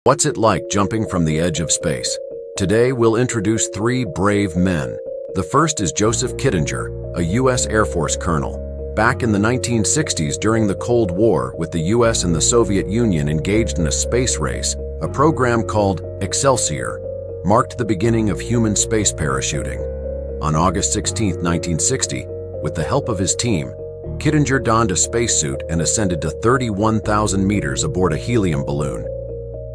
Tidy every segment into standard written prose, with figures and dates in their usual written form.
What's it like jumping from the edge of space? Today, we'll introduce three brave men. The first is Joseph Kittinger, a U.S. Air Force colonel. Back in the 1960s, during the Cold War, with the U.S. and the Soviet Union engaged in a space race, a program called Excelsior marked the beginning of human space parachuting. On August 16, 1960, with the help of his team, Kittinger donned a spacesuit and ascended to 31,000 meters aboard a helium balloon.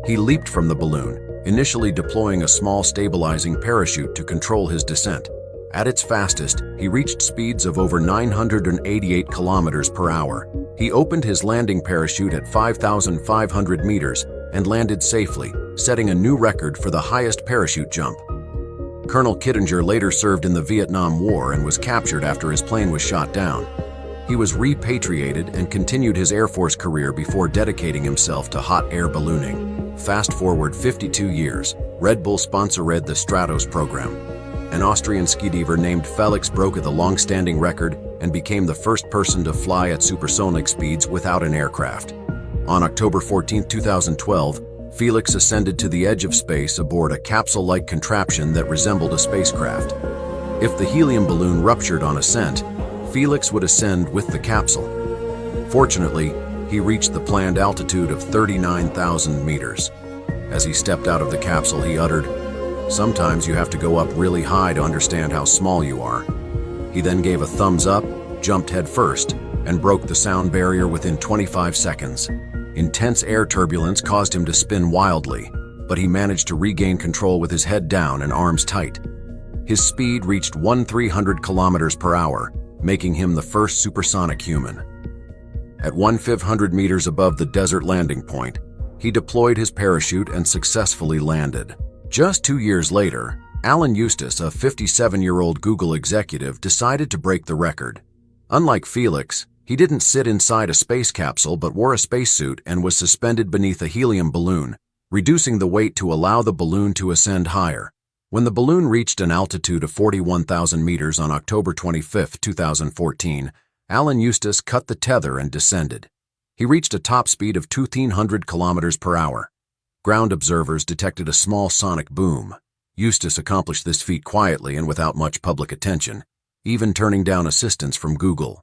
He leaped from the balloon, initially deploying a small stabilizing parachute to control his descent. At its fastest, he reached speeds of over 988 kilometers per hour. He opened his landing parachute at 5,500 meters and landed safely, setting a new record for the highest parachute jump. Colonel Kittinger later served in the Vietnam War and was captured after his plane was shot down. He was repatriated and continued his Air Force career before dedicating himself to hot air ballooning. Fast forward 52 years, Red Bull sponsored the Stratos program. An Austrian skidiver named Felix broke the long-standing record and became the first person to fly at supersonic speeds without an aircraft. On October 14, 2012, Felix ascended to the edge of space aboard a capsule-like contraption that resembled a spacecraft. If the helium balloon ruptured on ascent, Felix would ascend with the capsule. Fortunately, he reached the planned altitude of 39,000 meters. As he stepped out of the capsule, he uttered, "Sometimes you have to go up really high to understand how small you are." He then gave a thumbs up, jumped headfirst, and broke the sound barrier within 25 seconds. Intense air turbulence caused him to spin wildly, but he managed to regain control with his head down and arms tight. His speed reached 1,300 kilometers per hour, making him the first supersonic human. At 1,500 meters above the desert landing point, he deployed his parachute and successfully landed. Just 2 years later, Alan Eustace, a 57-year-old Google executive, decided to break the record. Unlike Felix, he didn't sit inside a space capsule but wore a spacesuit and was suspended beneath a helium balloon, reducing the weight to allow the balloon to ascend higher. When the balloon reached an altitude of 41,000 meters on October 25, 2014, Alan Eustace cut the tether and descended. He reached a top speed of 1,500 kilometers per hour. Ground observers detected a small sonic boom. Eustace accomplished this feat quietly and without much public attention, even turning down assistance from Google.